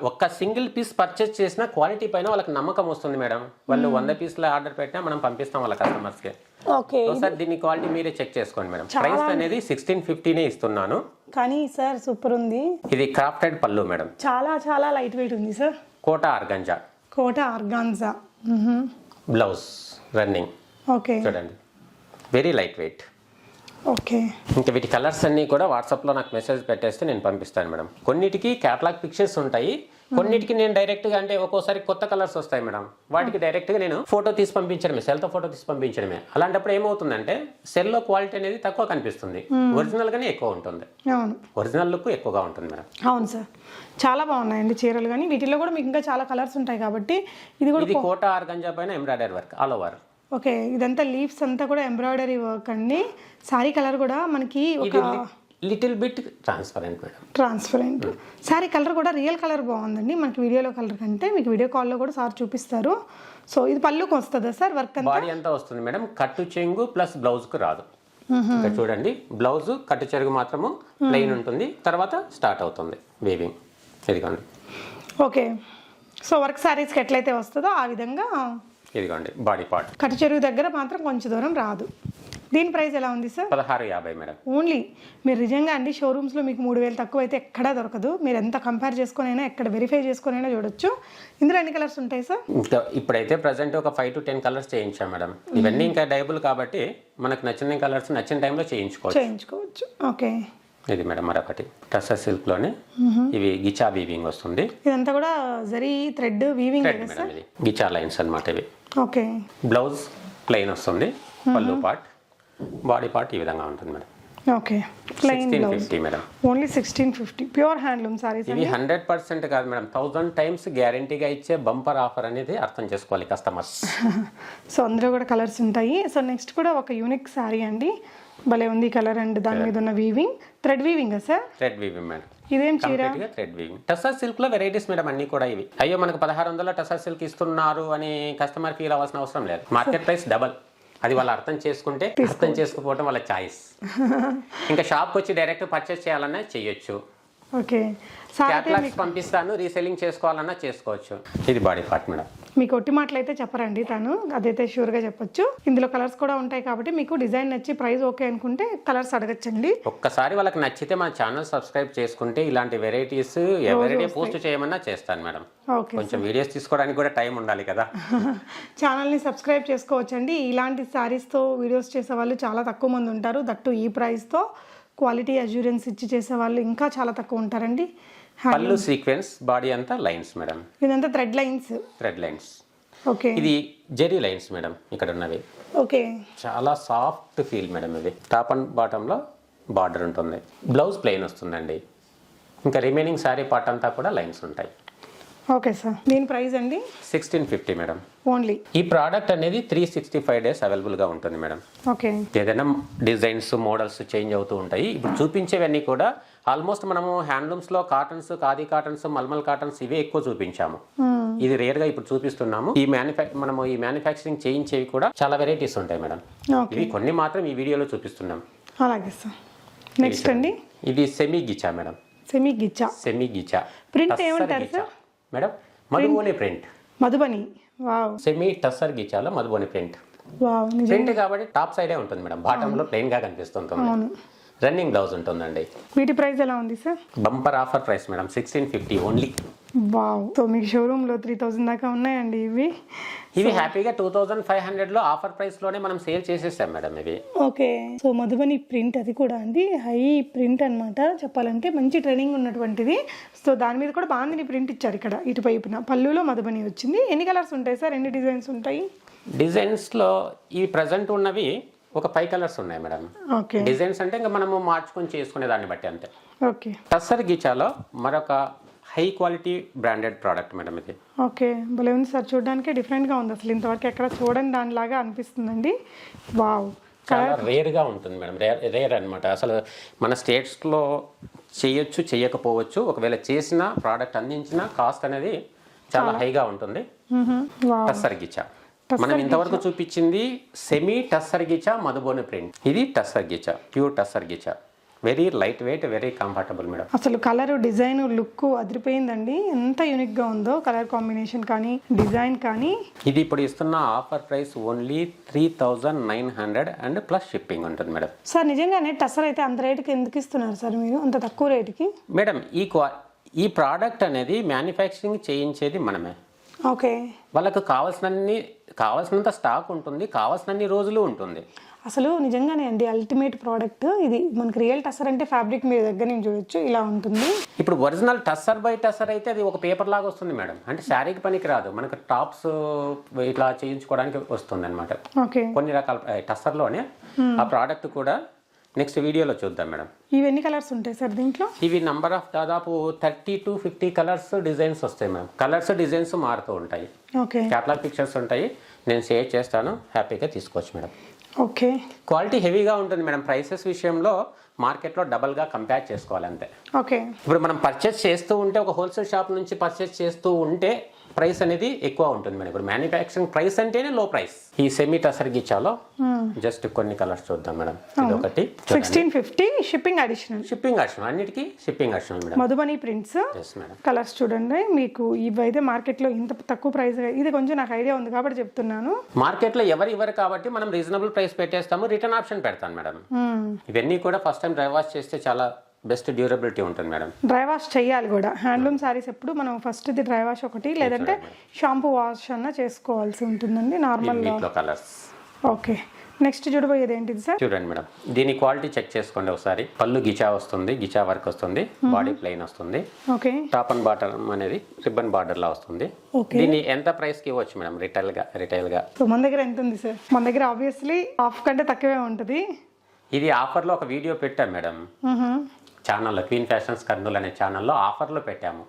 ఒక్క సింగిల్ పీస్ పర్చేస్ చేసిన క్వాలిటీ పైన వాళ్ళకి నమ్మకం వస్తుంది మేడం. వాళ్ళు 100 పీస్ల ఆర్డర్ పెట్టినా మనం పంపిస్తాం వాళ్ళ కస్టమర్స్కి. ఓకే సార్ దీని క్వాలిటీ మీరే చెక్ చేసుకోండి మేడం. ప్రైస్ అనేది 1650 ఇస్తున్నాను. కానీ సార్ సూపర్ ఉంది. ఇది క్రాఫ్టెడ్ పళ్ళు మేడం. చాలా చాలా లైట్ వెయిట్ ఉంది sir. Kota organza blouse running. Okay చూడండి వెరీ లైట్ వెయిట్. ఓకే ఇంకా వీటి కలర్స్ అన్నీ కూడా వాట్సాప్లో నాకు మెసేజ్ పెట్టేస్తే నేను పంపిస్తాను మేడం. కొన్నిటికి క్యాటలాగ్ పిక్చర్స్ ఉంటాయి, కొన్నిటికి నేను డైరెక్ట్గా అంటే ఒక్కోసారి కొత్త కలర్స్ వస్తాయి మేడం. వాటికి డైరెక్ట్గా నేను ఫోటో తీసి పంపించడమే, సెల్తో ఫోటో తీసి పంపించడమే. అలాంటప్పుడు ఏమవుతుందంటే సెల్లో క్వాలిటీ అనేది తక్కువ కనిపిస్తుంది, ఒరిజినల్గానే ఎక్కువ ఉంటుంది. అవును, ఒరిజినల్ లుక్ ఎక్కువగా ఉంటుంది మేడం. అవును సార్, చాలా బాగున్నాయండి చీరలు. కానీ వీటిలో కూడా మీకు ఇంకా చాలా కలర్స్ ఉంటాయి కాబట్టి ఇది కోటా ఆర్గంజా పైన embroidery work all over. Okay, ఇదంతా లీవ్స్ అంతా కూడా ఎంబ్రాయిడరీ వర్క్ అండి. సారీ కలర్ కూడా మనకి ఒక little bit transparent madam. Transparent sorry colour కూడా రియల్ కలర్ బాగుందండి. మనకి వీడియోలో కలర్ కంటే మీకు వీడియో కాల్లో కూడా సార్ చూపిస్తారు. సో ఇది పళ్ళుకి వస్తుందా సార్ వర్క్ అంతా? బాడీ అంతా వస్తుంది మేడం. కట్టు చెంగు ప్లస్ బ్లౌజ్కు రాదు. ఇక్కడ చూడండి బ్లౌజ్ కట్టు చెరుగు మాత్రము ప్లెయిన్ ఉంటుంది, తర్వాత స్టార్ట్ అవుతుంది వీవింగ్. ఇదిగోండి. ఓకే, సో వర్క్ సారీస్కి ఎట్లయితే వస్తుందో ఆ విధంగా ఇదిగోండి బాడీ పార్ట్. కట్టు చెరుగు దగ్గర మాత్రం కొంచెం దూరం రాదు. దీని ప్రైస్ ఎలా ఉంది సార్? 1650 మేడం. ఓన్లీ మీరు నిజంగా అండి షోరూమ్స్లో మీకు 3000 తక్కువ అయితే ఎక్కడా దొరకదు. మీరు ఎంత కంపేర్ చేసుకొని అయినా ఎక్కడ వెరిఫై చేసుకొని అయినా చూడొచ్చు. ఇందులో ఎన్ని కలర్స్ ఉంటాయి సార్? ఇంకా ఇప్పుడైతే ప్రజెంట్ ఒక 5 to 10 కలర్స్ చేయించాం మేడం. ఇవన్నీ ఇంకా డైబుల్ కాబట్టి మనకు నచ్చిన కలర్స్ నచ్చిన టైంలో చేయించుకోవచ్చు. ఓకే, ఇది మేడం మరొకటి టస్సర్ సిల్క్లోనే ఇవి గిచా వీవింగ్ వస్తుంది. ఇదంతా కూడా జరీ థ్రెడ్ వీవింగ్ మేడం. ఇది గిచా లైన్స్ అన్నమాట ఇవి. ఓకే, బ్లౌజ్ ప్లెయిన్ వస్తుంది, పళ్ళు పార్ట్, బాడీ పార్ట్ ఈ విధంగా ఉంటుంది madam. Okay, plain blouse 1650 madam. Only 1650. Pure handloom saris. ఇవి 100% కాదు మేడం, 1000 times గ్యారంటీగా ఇచ్చే బంపర్ ఆఫర్ అనేది అర్థం చేసుకోవాలి కస్టమర్స్. సో అందులో కూడా కలర్స్ ఉంటాయి. సో నెక్స్ట్ కూడా ఒక యూనిక్ సారీ అండి, భలే ఉంది కలర్ అండ్ దాని మీద ఉన్న weaving thread weaving sir. Thread weaving madam. ఇదేం చీర? Thread weaving. టస్సర్ సిల్క్ లో వెరైటీస్ మేడం అన్ని కూడా ఇవి. అయ్యో మనకు 1600 టస్సర్ సిల్క్ ఇస్తున్నారు అని కస్టమర్ ఫీల్ అవ్వాల్సిన అవసరం లేదు. Market price double. అది వాళ్ళు అర్థం చేసుకుంటే, అర్థం చేసుకోవడం వాళ్ళ చాయిస్. ఇంకా షాప్కి వచ్చి డైరెక్ట్ పర్చేస్ చేయాలన్నా చేయొచ్చు. ఓకే, క్యాటలాగ్స్ పంపిస్తాను, రీసెల్లింగ్ చేసుకోవాలన్నా చేసుకోవచ్చు. ఇది బాడీ పార్ట్ మేడం. మీకు ఒట్టి మాటలు అయితే చెప్పరండి తను, అదైతే షూర్గా చెప్పొచ్చు. ఇందులో కలర్స్ కూడా ఉంటాయి కాబట్టి మీకు డిజైన్ నచ్చి ప్రైస్ ఓకే అనుకుంటే కలర్స్ అడగచ్చండి. ఒక్కసారి వాళ్ళకి నచ్చితే మన ఛానల్ సబ్స్క్రైబ్ చేసుకుంటే ఇలాంటి వెరైటీస్ ఎవరిడే పోస్ట్ చేయమన్నా చేస్తాను మేడం. ఓకే, కొంచెం వీడియోస్ తీసుకోవడానికి కూడా టైం ఉండాలి కదా. ఛానల్ని సబ్స్క్రైబ్ చేసుకోవచ్చండి. ఇలాంటి శారీస్తో వీడియోస్ చేసే వాళ్ళు చాలా తక్కువ మంది ఉంటారు. దట్టు ఈ ప్రైస్తో క్వాలిటీ అష్యూరెన్స్ ఇచ్చి చేసే వాళ్ళు ఇంకా చాలా తక్కువ ఉంటారండి. పళ్ళు సీక్వెన్స్, బాడీ అంతా లైన్స్ మేడం. ఇదంతా థ్రెడ్ లైన్స్. ఓకే, ఇది జెరీ లైన్స్ మేడం. ఇక్కడ ఉన్నవి ఓకే, చాలా సాఫ్ట్ ఫీల్ మేడం. ఇది టాప్ అండ్ బాటమ్ లో బార్డర్ ఉంటుంది, బ్లౌజ్ ప్లెయిన్ వస్తుందండి. ఇంకా రిమైనింగ్ సారీ పార్ట్ అంతా కూడా లైన్స్ ఉంటాయి. ఓకే సార్, దీని ప్రైస్ అండి 1650 మేడం. ఓన్లీ. ఈ ప్రోడక్ట్ అనేది 365 days అవైలబుల్గా ఉంటుంది మేడం. ఓకే, ఏదైనా డిజైన్స్ మోడల్స్ చేంజ్ అవుతూ ఉంటాయి. ఇప్పుడు చూపించేవన్నీ కూడా ఆల్మోస్ట్ మనము హ్యాండ్లూమ్స్లో cottons, khadi cottons, mulmul cottons ఇవే ఎక్కువ చూపించాము. ఇది రేర్గా ఇప్పుడు చూపిస్తున్నాము. మనము ఈ మ్యానుఫ్యాక్చరింగ్ చేయించేవి కూడా చాలా వెరైటీస్ ఉంటాయి మేడం. ఇవి కొన్ని మాత్రం ఈ వీడియోలో చూపిస్తున్నాం. అలాగే సార్. నెక్స్ట్ అండి, ఇది semi ghicha madam. Semi ghicha print ఏమంటారు sir madam? Madhubani print. Madhubani. Wow. Semi tussar గిచాలో మధుబోని ప్రింట్. వావ్, ప్రింట్ కాబట్టి టాప్ సైడే ఉంటుంది మేడం, బాటంలో ప్లెయిన్ గా కనిపిస్తుంటుంది. రన్నింగ్ బ్లౌజ్ ఉంటుందండి. వీటి ప్రైస్ ఎలా ఉంది sir? Bumper offer price madam, 1650 only. Wow, so మీకు షోరూంలో 3000 దాకా ఉన్నాయండి ఇవి హ్యాపీగా 2500 లో ఆఫర్ ప్రైస్ లోనే మనం సేల్ చేసేసాం మేడం ఇవి. ఓకే, సో మధుబని ప్రింట్ అది కూడా అండి హై ప్రింట్ అన్నమాట. చెప్పాలంటే మంచి ట్రైనింగ్ ఉన్నటువంటిది. సో దాని మీద కూడా బాగుంది ప్రింట్ ఇచ్చారు. ఇక్కడ ఇటువైపున పళ్ళులో మధుబని వచ్చింది. ఎన్ని కలర్స్ ఉంటాయి సార్? ఎన్ని డిజైన్స్ ఉంటాయి? డిజైన్స్ లో ఈ ప్రజెంట్ ఉన్నవి ఒక 5 కలర్స్ ఉన్నాయి మేడం. ఓకే, డిజైన్స్ అంటే ఇంకా మనము మార్చుకొని చేసుకునే దాన్ని బట్టి అంతే. ఓకే, టస్సర్ గిచాలో మరొక high quality branded product madam ఇది. ఓకే, భలే ఉంది సార్, చూడడానికి డిఫరెంట్గా ఉంది. అసలు ఇంతవరకు ఎక్కడ చూడండి దానిలాగా అనిపిస్తుందండి. వావ్, చాలా రేర్గా ఉంటుంది మేడం, రేర్ అనమాట. అసలు మన స్టేట్స్లో చేయొచ్చు చేయకపోవచ్చు, ఒకవేళ చేసిన ప్రోడక్ట్ అందించిన కాస్ట్ అనేది చాలా హైగా ఉంటుంది. టస్సర్ గిచా మనం ఇంతవరకు చూపించింది సెమీ టస్సర్ గిచా మధుబోని ప్రింట్. ఇది tussar ghicha, pure tussar ghicha. Very light weight, very comfortable madam. అసలు కలర్ డిజైన్ లుక్ అదిరిపోయిందండి. ఎంత యూనిక్ గా ఉందో కలర్ కాంబినేషన్ కానీ డిజైన్ కానీ. ఇది ఇప్పుడు ఇస్తున్న offer price only 3900 and plus shipping ఉంటుంది మేడం. సార్ నిజంగానే టస్సర్ అయితే అంత రేటుకి ఎందుకు ఇస్తున్నారు సార్ మీరు, అంత తక్కువ రేటుకి? మేడం ఈ ప్రోడక్ట్ అనేది మ్యానుఫ్యాక్చరింగ్ చేయించేది మనమే. ఓకే. వాళ్ళకు కావాల్సినంత స్టాక్ ఉంటుంది, కావాల్సినన్ని రోజులు ఉంటుంది. అసలు నిజంగానే అండి అల్టిమేట్ ప్రోడక్ట్ ఇది. మనకి రియల్ టస్సర్ అంటే ఫ్యాబ్రిక్ మీ దగ్గర నుంచి చూడొచ్చు, ఇలా ఉంటుంది. ఇప్పుడు ఒరిజినల్ టస్సర్ బై టస్సర్ అయితే అది ఒక పేపర్ లాగా వస్తుంది మేడం, అంటే శారీకి పనికి రాదు, మనకు టాప్స్ ఇట్లా చేయించుకోవడానికి వస్తుంది అనమాట. ఓకే. కొన్ని రకాల టస్సర్లోనే ఆ ప్రోడక్ట్ కూడా నెక్స్ట్ వీడియోలో చూద్దాం మేడం. ఇవి ఎన్ని కలర్స్ ఉంటాయి సార్ దీంట్లో? ఇవి నంబర్ ఆఫ్ దాదాపు 30 to 50 కలర్స్ డిజైన్స్ వస్తాయి మేడం. కలర్స్ డిజైన్స్ మారుతూ ఉంటాయి. ఓకే. క్యాటలాగ్ పిక్చర్స్ ఉంటాయి, నేను షేర్ చేస్తాను, హ్యాపీగా తీసుకోవచ్చు మేడం. ఓకే. క్వాలిటీ హెవీగా ఉంటుంది మేడం. ప్రైసెస్ విషయంలో మార్కెట్లో డబల్గా కంపేర్ చేసుకోవాలి అంతే. ఓకే. ఇప్పుడు మనం పర్చేస్ చేస్తూ ఉంటే, ఒక హోల్సేల్ షాప్ నుంచి పర్చేస్ చేస్తూ ఉంటే ప్రైస్ అనేది ఎక్కువ ఉంటుంది మేడం. ఇప్పుడు మ్యానుఫ్యాక్చరింగ్ ప్రైస్ అంటేనే లో ప్రైస్. ఈ సెమీ టసర్ గిచాలో జస్ట్ కొన్ని కలర్స్ చూద్దాం మేడం. ఇది ఒకటి 1650 షిప్పింగ్ అడిషనల్. షిప్పింగ్ అడిషనల్, అన్నిటికీ shipping additional madam. Madhubani prints colours చూడండి. మీకు ఇవైతే మార్కెట్లో ఇంత తక్కువ ప్రైస్, ఇది కొంచెం నాకు ఐడియా ఉంది కాబట్టి చెప్తున్నాను. మార్కెట్లో ఇవ్వరు కాబట్టి మనం రీజనబుల్ ప్రైస్ పెట్టేస్తాము, రిటర్న్ ఆప్షన్ పెడతాను మేడం. ఇవన్నీ కూడా ఫస్ట్ టైం డ్రై వాష్ చేస్తే చాలా బెస్ట్ డ్యూరబిలిటీ ఉంటుంది మేడం. డ్రై వాష్ చేయాలి కూడా. హ్యాండ్లూమ్ సారీస్ ఎప్పుడు మనం ఫస్ట్ ఇది డ్రై వాష్ ఒకటి, లేదంటే షాంపూ వాష్ అన్న చేసుకోవాల్సి ఉంటుందండి నార్మల్ కలర్స్. ఓకే. నెక్స్ట్ చూడబోయేది ఏంటిది సార్? చూడండి మేడం, దీని క్వాలిటీ చెక్ చేసుకోండి ఒకసారి. పళ్ళు గిచా వస్తుంది, గిచా వర్క్ వస్తుంది, బాడీ ప్లెయిన్ వస్తుంది. ఓకే. టాప్ అండ్ బాటమ్ అనేది రిబ్బన్ బార్డర్ లా వస్తుంది. దీన్ని ఎంత ప్రైస్ కి ఇవ్వచ్చు మేడం రిటైల్ గా? సో మన దగ్గర ఎంత ఉంది సార్? మన దగ్గర ఆబ్వియస్లీ హాఫ్ కంటే తక్కువే ఉంటుంది. ఇది ఆఫర్లో ఒక వీడియో పెట్టాం మేడం ఛానల్లో, క్వీన్ ఫ్యాషన్స్ కర్నూలు అనే ఛానల్లో ఆఫర్లో పెట్టాము.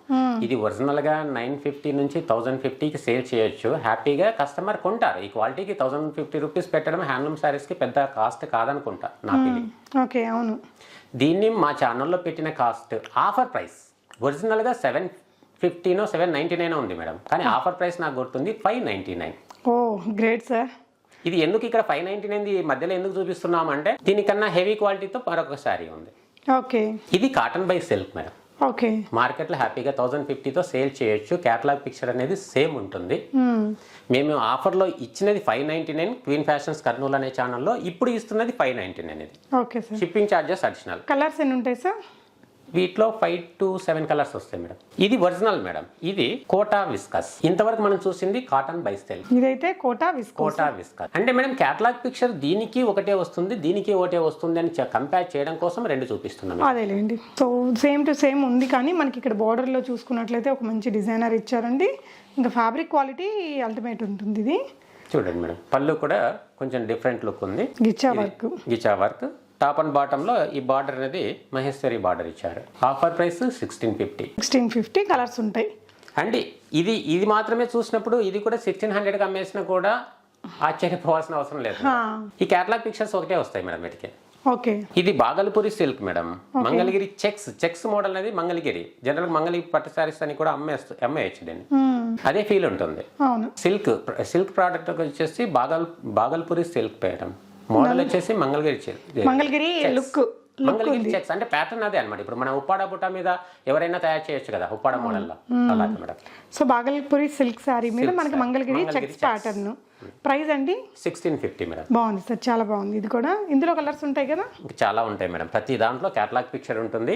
ఇది ఒరిజినల్గా 950 నుంచి 1050కి సేల్ చేయొచ్చు, హ్యాపీగా కస్టమర్ కొంటారు. ఈ క్వాలిటీకి 1050 రూపీస్ పెట్టడం హ్యాండ్లూమ్ శారీస్కి పెద్ద కాస్ట్ కాదనుకుంటా నా ఫీలింగ్. ఓకే. అవును. దీన్ని మా ఛానల్లో పెట్టిన కాస్ట్ ఆఫర్ ప్రైస్ ఒరిజినల్గా 750 799 ఉంది మేడం, కానీ ఆఫర్ ప్రైస్ నాకు గుర్తుంది 599. ఓ గ్రేట్ సార్. ఇది ఎందుకు ఇక్కడ 599 మధ్యలో ఎందుకు చూపిస్తున్నామంటే, దీనికన్నా హెవీ క్వాలిటీతో మరొక శారీ ఉంది. ఓకే. ఇది cotton by silk madam. Okay. మార్కెట్లో హ్యాపీగా 1050తో సేల్ చేయొచ్చు. క్యాటలాగ్ పిక్చర్ అనేది సేమ్ ఉంటుంది. మేము ఆఫర్లో ఇచ్చినది 599 క్వీన్ ఫ్యాషన్స్ కర్నూలు అనే ఛానల్లో, ఇప్పుడు ఇస్తున్నది 599. ఇది okay sir. Shipping charges additional. Colours ఎన్ని ఉంటాయి సార్? వీటిలో 5 to 7 కలర్స్ వస్తాయి మేడం. ఇది ఒరిజినల్ మేడం. ఇది కోటా విస్కస్. ఇంతవరకు మనం చూసింది కాటన్ బై సిల్క్. ఇదైతే కోటా విస్కస్. అంటే మేడం క్యాటలాగ్ పిక్చర్ దీనికి ఒకటే వస్తుంది, దీనికి ఒకటే వస్తుంది అని కంపేర్ చేయడం కోసం రెండు చూపిస్తున్నాం. అదేలేండి. సో సేమ్ టు సేమ్ ఉంది, కానీ మనకి ఇక్కడ బార్డర్ లో చూసుకున్నట్లయితే ఒక మంచి డిజైనర్ ఇచ్చారండి. ఇంకా ఫ్యాబ్రిక్ క్వాలిటీ అల్టిమేట్ ఉంటుంది. ఇది చూడండి మేడం, పళ్ళు కూడా కొంచెం డిఫరెంట్ లుక్ ఉంది. గిచా వర్క్. టాప్ అండ్ బాటమ్ లో ఈ బార్డర్ అనేది మహేశ్వరి బార్డర్ ఇచ్చారు. Offer price 1650. కలర్స్ ఉంటాయి అండి. ఇది మాత్రమే చూసినప్పుడు ఇది కూడా 1600కి అమ్మేసినా కూడా ఆశ్చర్యపోవాల్సిన అవసరం లేదు. ఈ క్యాటలాగ్ పిక్చర్స్ ఒకటే వస్తాయి మేడం వీటికి. ఓకే. ఇది Bhagalpuri silk madam. Mangalagiri checks model అనేది మంగళగిరి. జనరల్ మంగళగిరి పట్టు సారీస్ అని కూడా అమ్మేయచ్చు దీన్ని, అదే ఫీల్ ఉంటుంది. సిల్క్ ప్రోడక్ట్ వచ్చేసి బాగల్పూరి సిల్క్ మేడం. మోడల్ వచ్చేసి మంగళగిరి చెక్స్ అంటే ప్యాటర్న్ అదే అనమాట. ఇప్పుడు మన ఉప్పాడ బుట్ట మీద ఎవరైనా తయారు చేయొచ్చు కదా, ఉప్పాడ మోడల్ లో అలాగే madam. So Bhagalpuri silk sorry మీద మనకి మంగళగిరి చెక్స్ ప్యాటర్న్. ప్రైస్ అండి 1650 మేడం. బాగుంది సార్, చాలా బాగుంది. ఇది కూడా ఇందులో కలర్స్ ఉంటాయి కదా? చాలా ఉంటాయి మేడం. ప్రతి దాంట్లో క్యాటలాగ్ పిక్చర్ ఉంటుంది,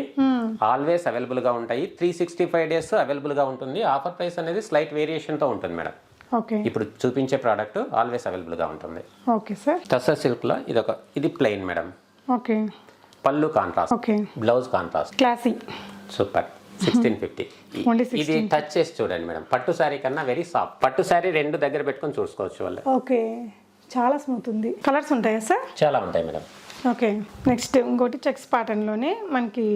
ఆల్వేస్ అవైలబుల్ గా ఉంటాయి. 365 days అవైలబుల్ గా ఉంటుంది. ఆఫర్ ప్రైస్ అనేది స్లైట్ వేరియేషన్ తో ఉంటుంది మేడం. ఓకే. ఇప్పుడు చూపించే ప్రోడక్ట్ ఆల్వేస్ అవైలబుల్ గా ఉంటుంది. Okay sir. టస్సర్ సిల్క్ లో ఇది plain madam. Okay. Pallu contrast, okay. Blouse contrast, classy, super. 1650. ఇది టచ్ చేసి చూడండి మేడం. పట్టు శారీ కన్నా వెరీ సాఫ్ట్. పట్టు శారీ రెండు దగ్గర పెట్టుకొని చూసుకోవచ్చు వాళ్ళు. ఓకే. చాలా స్మూత్ ఉంది. కలర్స్ ఉంటాయా సార్? చాలా ఉంటాయి మేడం. ఓకే. నెక్స్ట్ ఇంకోటి చెక్స్ ప్యాటర్న్ లోనే మనకి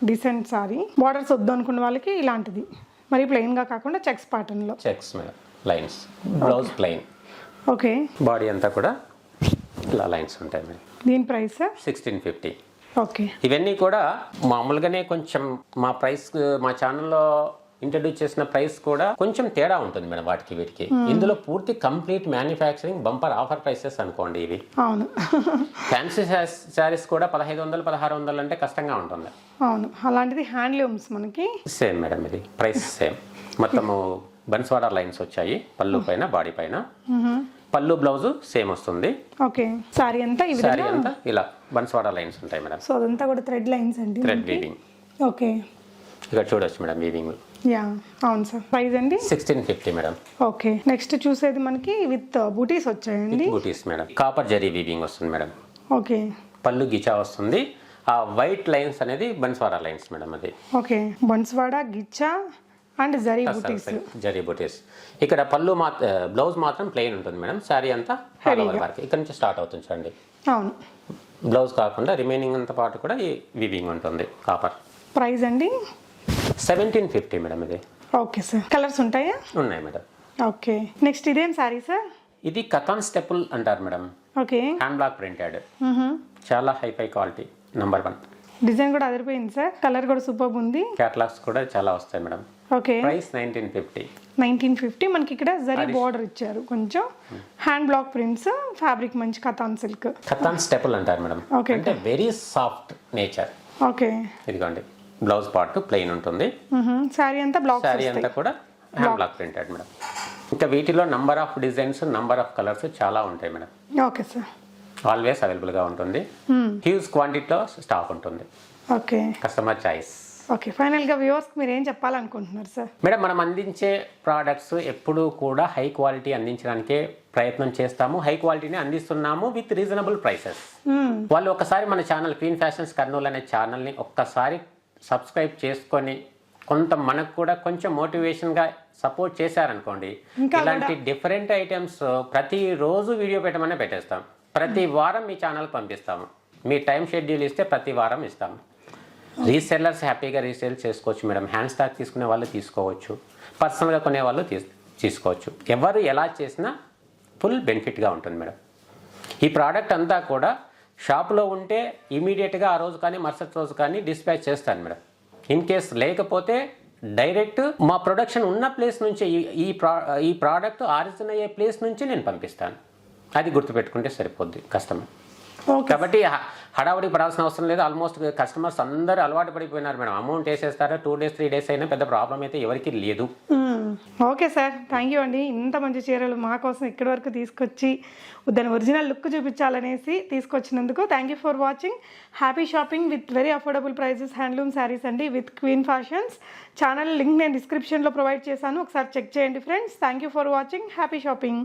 డీసెంట్ సారీ. బార్డర్స్ వద్దు అనుకున్న వాళ్ళకి ఇలాంటిది, మరి ప్లెయిన్ గా కాకుండా చెక్స్ ప్యాటర్న్ లో. Checks madam, lines, blouse plain. Okay. Body అంతా కూడా ఇలా లైన్స్ ఉంటాయి మేడం. దీని ప్రైస్ 1650. ఓకే. ఇవన్నీ కూడా మామూలుగానే కొంచెం మా ప్రైస్ మా ఛానల్లో ఇంట్రడ్యూస్ చేసిన ప్రైస్ కూడా కొంచెం తేడా ఉంటుంది మేడం వాటికి వీటికి. ఇందులో పూర్తి complete manufacturing bumper offer prices అనుకోండి ఇవి. అవును. ఫ్యాన్సీ శారీస్ కూడా 1500 1600 అంటే కష్టంగా ఉంటుంది. అవును, అలాంటిది హ్యాండ్లూమ్స్ మనకి సేమ్ మేడం, ఇది ప్రైస్ సేమ్. మొత్తము బన్స్వాడా లైన్స్ వచ్చాయి పళ్ళు పైన, బాడీ పైన. పళ్ళు బ్లౌజ్ సేమ్ వస్తుంది. ఓకే. సారీ అంతా ఈ సారీ అంతా ఇలా బన్స్వాడా లైన్స్ ఉంటాయి మేడం. సో అదంతా కూడా థ్రెడ్ లైన్స్ అండి. Thread weaving. ఓకే. ఇక్కడ చూడొచ్చు మేడం వీవింగ్. యా, అవును సార్. ప్రైస్ అండి 1650 మేడం. ఓకే. నెక్స్ట్ చూసేది మనకి విత్ బూటీస్ వచ్చాయండి. బూటీస్ మేడం. కాపర్ జరీ వీవింగ్ వస్తుంది మేడం. ఓకే. పళ్ళు గిచా వస్తుంది. ఆ వైట్ లైన్స్ అనేది బన్స్వాడా లైన్స్ మేడం. అది ఓకే. బన్స్వాడా గిచ్చా అండ్ జరీ బూటీస్. జరీ బూటీస్. ఇక్కడ పళ్ళు బ్లౌజ్ మాత్రం ప్లెయిన్ ఉంటుంది మేడం. శారీ అంతా ఆల్ ఓవర్ వర్క్ ఇక్కడ నుంచి స్టార్ట్ అవుతుంది చూడండి. అవును. బ్లౌజ్ కాకుండా రిమైనింగ్ అంత పాటు కూడా ఈ వీవింగ్ ఉంటుంది కాపర్. ప్రైస్ అండి 1750 మేడం. ఇది ఓకే సార్. కలర్స్ ఉంటాయా? ఉన్నాయి మేడం. ఓకే. నెక్స్ట్ ఇదేం సారీ సార్? ఇది కథాన్ స్టెపుల్ అంటారు madam. Okay. Hand block printed. చాలా హైఫై క్వాలిటీ, నంబర్ 1. డిజైన్ కూడా అదిరిపోయింది సార్. కలర్ కూడా సూపర్ ఉంది. క్యాటలాగ్స్ కూడా చాలా వస్తాయి మేడం. ఓకే. ప్రైస్ 1950. 1950. మనకి ఇక్కడ జరీ బార్డర్ ఇచ్చారు, కొంచెం హ్యాండ్ బ్లాక్ ప్రింట్స్, ఫ్యాబ్రిక్ మంచి కథాన్ సిల్క్. కథాన్ స్టెపుల్ అంటారు మేడం. ఓకే. అంటే వెరీ సాఫ్ట్ నేచర్. ఓకే. ఇదిగోండి బ్లౌజ్ పార్ట్ ప్లెయిన్ ఉంటుంది. సారీ అంతా బ్లాక్. సారీ అంతా కూడా హ్యాండ్ బ్లాక్ ప్రింటెడ్ మేడం. ఇంకా వీటిలో number of designs, number of colours చాలా ఉంటాయి మేడం. Okay sir. ఆల్వేస్ అవైలబుల్గా ఉంటుంది. హ్యూజ్ క్వాంటిటీలో స్టాక్ ఉంటుంది. ఓకే. Customer choice. ఓకే. ఫైనల్గా వ్యూవర్స్కి మీరు ఏం చెప్పాలనుకుంటున్నారు సార్? మేడం, మనం అందించే ప్రోడక్ట్స్ ఎప్పుడూ కూడా హై క్వాలిటీ అందించడానికే ప్రయత్నం చేస్తాము. హై క్వాలిటీని అందిస్తున్నాము విత్ రీజనబుల్ ప్రైసెస్. వాళ్ళు ఒకసారి మన ఛానల్ క్వీన్ ఫ్యాషన్స్ కర్నూలు అనే ఛానల్ని ఒక్కసారి సబ్స్క్రైబ్ చేసుకొని కొంత మనకు కూడా కొంచెం మోటివేషన్గా సపోర్ట్ చేశారనుకోండి, ఇలాంటి డిఫరెంట్ ఐటమ్స్ ప్రతిరోజు వీడియో పెట్టమనే పెట్టేస్తాం. ప్రతి వారం మీ ఛానల్కి పంపిస్తాము. మీ టైం షెడ్యూల్ ఇస్తే ప్రతి వారం ఇస్తాము. రీసెల్లర్స్ హ్యాపీగా రీసేల్ చేసుకోవచ్చు మేడం. హ్యాండ్ స్టాక్ తీసుకునే వాళ్ళు తీసుకోవచ్చు, పర్సనల్గా కొనే వాళ్ళు తీసుకోవచ్చు. ఎవరు ఎలా చేసినా ఫుల్ బెనిఫిట్గా ఉంటుంది మేడం. ఈ ప్రోడక్ట్ అంతా కూడా షాప్లో ఉంటే ఇమీడియట్గా ఆ రోజు కానీ మరుసటి రోజు కానీ డిస్పాచ్ చేస్తాను మేడం. ఇన్ కేస్ లేకపోతే డైరెక్ట్ మా ప్రొడక్షన్ ఉన్న ప్లేస్ నుంచి ఈ ప్రోడక్ట్ ఆరిజిన్ అయ్యే ప్లేస్ నుంచి నేను పంపిస్తాను. అది గుర్తుపెట్టుకుంటే సరిపోద్ది కస్టమర్. కాబట్టి హడావుడి పడాల్సిన అవసరం లేదు. ఆల్మోస్ట్ కస్టమర్స్ అందరూ అలవాటు పడిపోయినారు మేడం. అమౌంట్ వేసేస్తారా 2 days 3 days అయినా పెద్ద ప్రాబ్లం అయితే ఎవరికి లేదు. ఓకే సార్, థ్యాంక్ యూ అండి. ఇంత మంచి చీరలు మా కోసం ఇక్కడి వరకు తీసుకొచ్చి దాని ఒరిజినల్ లుక్ చూపించాలనేసి తీసుకొచ్చినందుకు thank you for watching. Happy shopping with very affordable prices handloom sarees అండి with queen fashions. Channel link నేను డిస్క్రిప్షన్లో ప్రొవైడ్ చేశాను, ఒకసారి చెక్ చేయండి friends. Thank you for watching. Happy shopping.